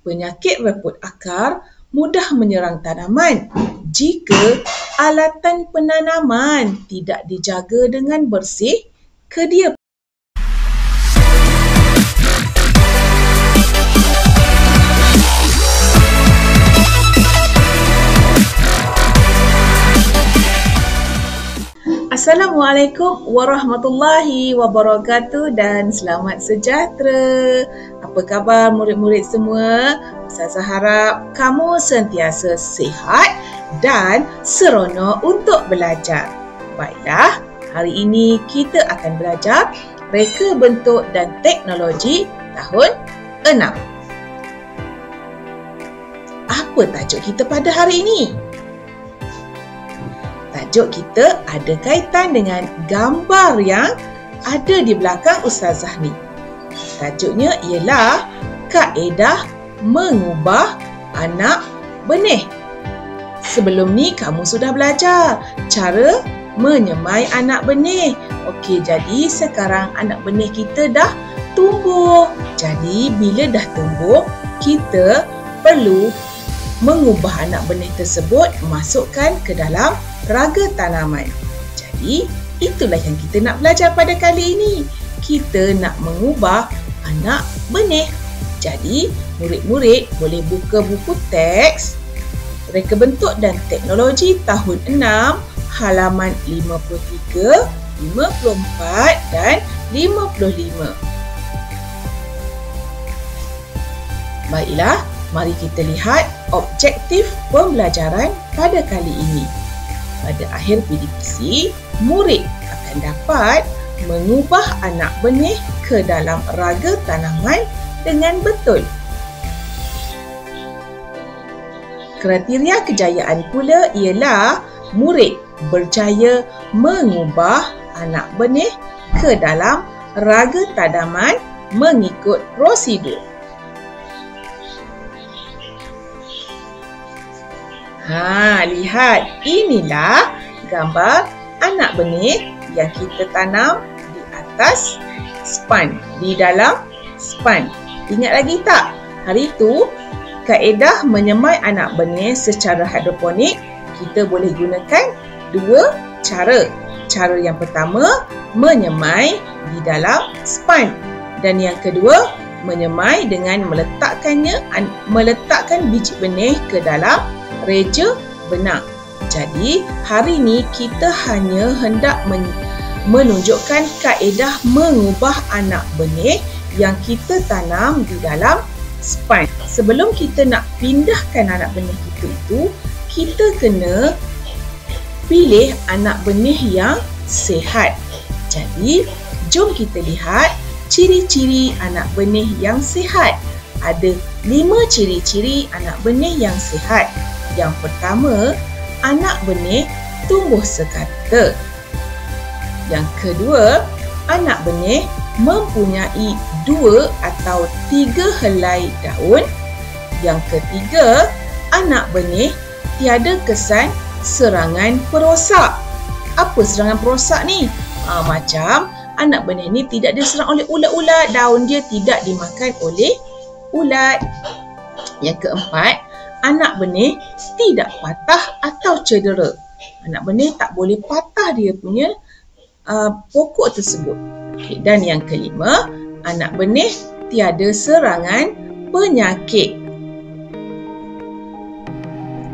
penyakit reput akar mudah menyerang tanaman jika alatan penanaman tidak dijaga dengan bersih kedia. Assalamualaikum warahmatullahi wabarakatuh dan selamat sejahtera. Apa khabar murid-murid semua? Ustazah harap kamu sentiasa sihat dan seronok untuk belajar. Baiklah, hari ini kita akan belajar reka bentuk dan teknologi tahun 6. Apa tajuk kita pada hari ini? Tajuk kita ada kaitan dengan gambar yang ada di belakang Ustazah ni. Tajuknya ialah kaedah mengubah anak benih. Sebelum ni kamu sudah belajar cara menyemai anak benih. Okey, jadi sekarang anak benih kita dah tumbuh. Jadi bila dah tumbuh, kita perlu mengubah anak benih tersebut masukkan ke dalam raga tanaman. Jadi, itulah yang kita nak belajar pada kali ini. Kita nak mengubah anak benih. Jadi, murid-murid boleh buka buku teks reka bentuk dan teknologi tahun 6 halaman 53, 54 dan 55. Baiklah, mari kita lihat objektif pembelajaran pada kali ini. Pada akhir PDPC, murid akan dapat mengubah anak benih ke dalam raga tanaman dengan betul. Kriteria kejayaan pula ialah murid berjaya mengubah anak benih ke dalam raga tanaman mengikut prosedur. Lihat, inilah gambar anak benih yang kita tanam di atas span, di dalam span. Ingat lagi tak? Hari itu, kaedah menyemai anak benih secara hidroponik, kita boleh gunakan dua cara. Cara yang pertama, menyemai di dalam span. Dan yang kedua, menyemai dengan meletakkan biji benih ke dalam reja benang. Jadi, hari ini kita hanya hendak menunjukkan kaedah mengubah anak benih yang kita tanam di dalam span. Sebelum kita nak pindahkan anak benih kita itu, kita kena pilih anak benih yang sihat. Jadi, jom kita lihat ciri-ciri anak benih yang sihat. Ada 5 ciri-ciri anak benih yang sihat. Yang pertama, anak benih tumbuh sekata. Yang kedua, anak benih mempunyai 2 atau 3 helai daun. Yang ketiga, anak benih tiada kesan serangan perosak. Apa serangan perosak ni? Macam anak benih ni tidak diserang oleh ulat-ulat, daun dia tidak dimakan oleh ulat. Yang keempat, anak benih tidak patah atau cedera. Anak benih tak boleh patah dia punya pokok tersebut. Okay. Dan yang kelima, anak benih tiada serangan penyakit.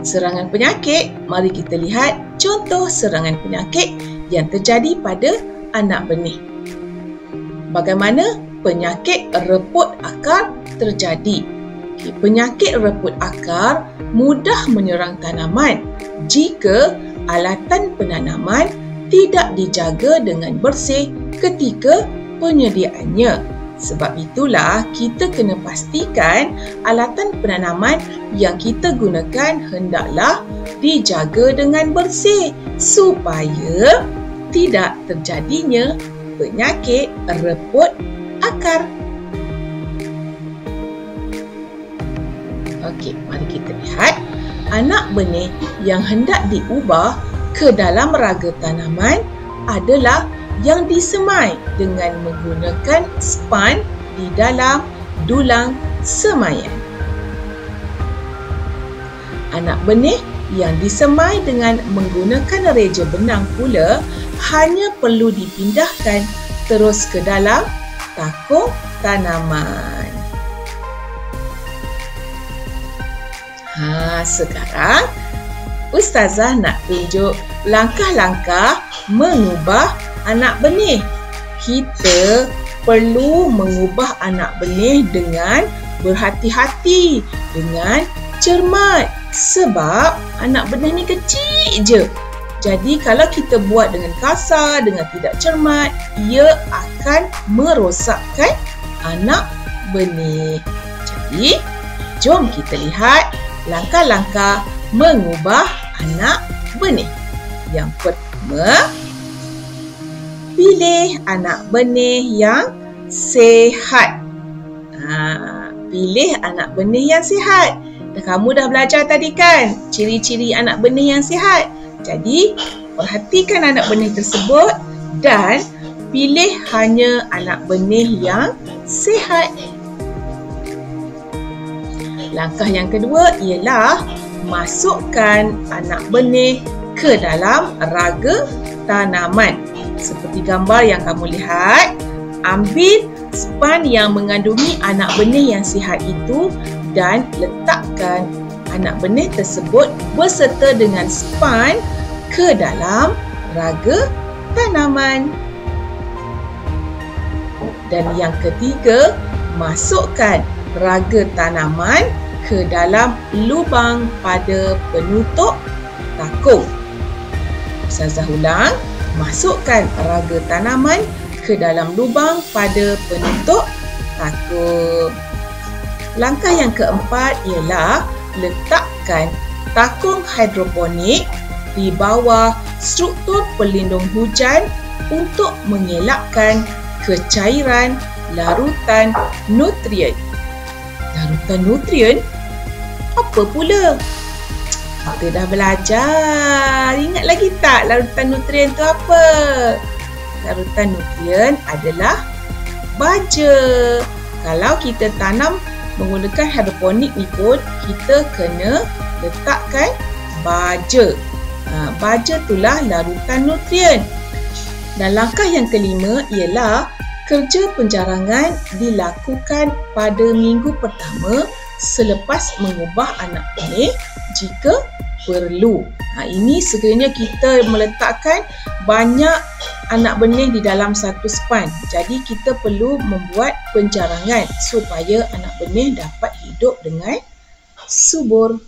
Serangan penyakit, mari kita lihat contoh serangan penyakit yang terjadi pada anak benih. Bagaimana penyakit reput akar terjadi? Penyakit reput akar mudah menyerang tanaman jika alatan penanaman tidak dijaga dengan bersih ketika penyediaannya. Sebab itulah kita kena pastikan alatan penanaman yang kita gunakan hendaklah dijaga dengan bersih supaya tidak terjadinya penyakit reput akar. Okey, mari kita lihat anak benih yang hendak diubah ke dalam raga tanaman adalah yang disemai dengan menggunakan span di dalam dulang semaian. Anak benih yang disemai dengan menggunakan reja benang pula hanya perlu dipindahkan terus ke dalam takung tanaman. Sekarang Ustazah nak tunjuk langkah-langkah mengubah anak benih. Kita perlu mengubah anak benih dengan berhati-hati, dengan cermat. Sebab anak benih ni kecil je. Jadi kalau kita buat dengan kasar, dengan tidak cermat, ia akan merosakkan anak benih. Jadi, jom kita lihat langkah-langkah mengubah anak benih. Yang pertama, pilih anak benih yang sihat. Pilih anak benih yang sihat. Kamu dah belajar tadi kan ciri-ciri anak benih yang sihat. Jadi, perhatikan anak benih tersebut dan pilih hanya anak benih yang sihat. Langkah yang kedua ialah masukkan anak benih ke dalam raga tanaman. Seperti gambar yang kamu lihat, ambil span yang mengandungi anak benih yang sihat itu dan letakkan anak benih tersebut berserta dengan span ke dalam raga tanaman. Dan yang ketiga, masukkan raga tanaman ke dalam lubang pada penutup takung. Ustazah ulang, masukkan raga tanaman ke dalam lubang pada penutup takung. Langkah yang keempat ialah letakkan takung hidroponik di bawah struktur pelindung hujan untuk mengelakkan kecairan larutan nutrien. Larutan nutrien? Apa pula? Kita dah belajar. Ingat lagi tak larutan nutrien tu apa? Larutan nutrien adalah baja. Kalau kita tanam menggunakan hidroponik ni pun, kita kena letakkan baja. Baja itulah larutan nutrien. Dan langkah yang kelima ialah kerja penjarangan dilakukan pada minggu pertama selepas mengubah anak benih jika perlu. Ini sekiranya kita meletakkan banyak anak benih di dalam satu span. Jadi kita perlu membuat penjarangan supaya anak benih dapat hidup dengan subur.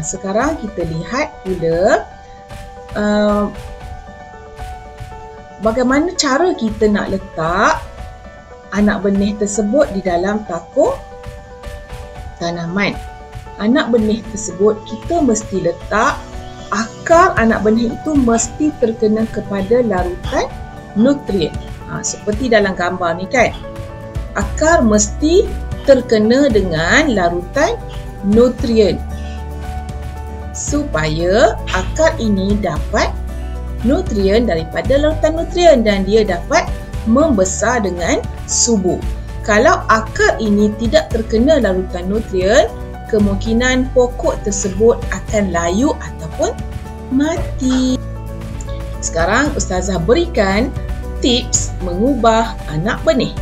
Sekarang kita lihat pula bagaimana cara kita nak letak anak benih tersebut di dalam takung tanaman. Anak benih tersebut kita mesti letak akar anak benih itu mesti terkena kepada larutan nutrien. Seperti dalam gambar ni kan. Akar mesti terkena dengan larutan nutrien. Supaya akar ini dapat nutrien daripada larutan nutrien dan dia dapat membesar dengan subur. Kalau akar ini tidak terkena larutan nutrien, kemungkinan pokok tersebut akan layu ataupun mati. Sekarang Ustazah berikan tips mengubah anak benih.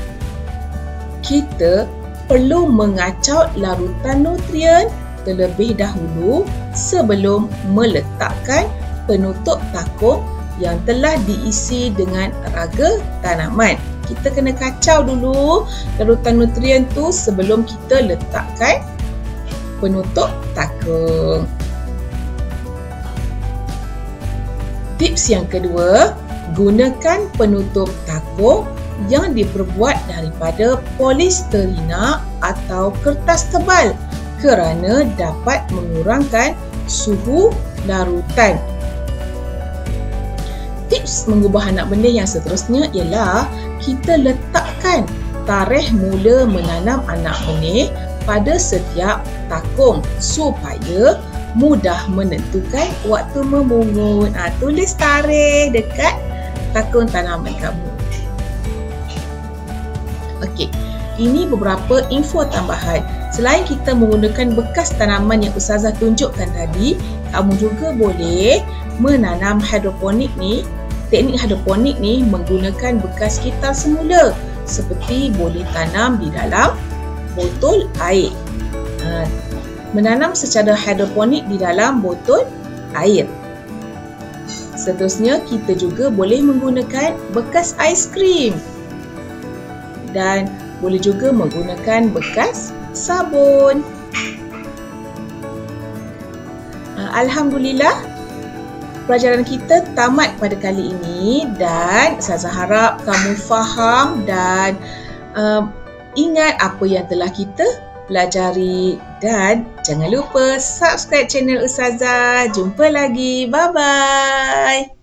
Kita perlu mengacau larutan nutrien terlebih dahulu sebelum meletakkan penutup takung yang telah diisi dengan raga tanaman. Kita kena kacau dulu larutan nutrien tu sebelum kita letakkan penutup takung. Tips yang kedua, gunakan penutup takung yang diperbuat daripada polisterina atau kertas tebal kerana dapat mengurangkan suhu larutan. Tips mengubah anak benih yang seterusnya ialah kita letakkan tarikh mula menanam anak benih pada setiap takung supaya mudah menentukan waktu memungut. Tulis tarikh dekat takung tanaman kamu. Okey, ini beberapa info tambahan. Selain kita menggunakan bekas tanaman yang Ustazah tunjukkan tadi, kamu juga boleh menanam hidroponik ni. Teknik hidroponik ni menggunakan bekas kita semula, seperti boleh tanam di dalam botol air. Menanam secara hidroponik di dalam botol air. Seterusnya, kita juga boleh menggunakan bekas aiskrim dan boleh juga menggunakan bekas sabun. Alhamdulillah, pelajaran kita tamat pada kali ini dan Ustazah harap kamu faham dan ingat apa yang telah kita pelajari, dan jangan lupa subscribe channel Ustazah. Jumpa lagi. Bye-bye.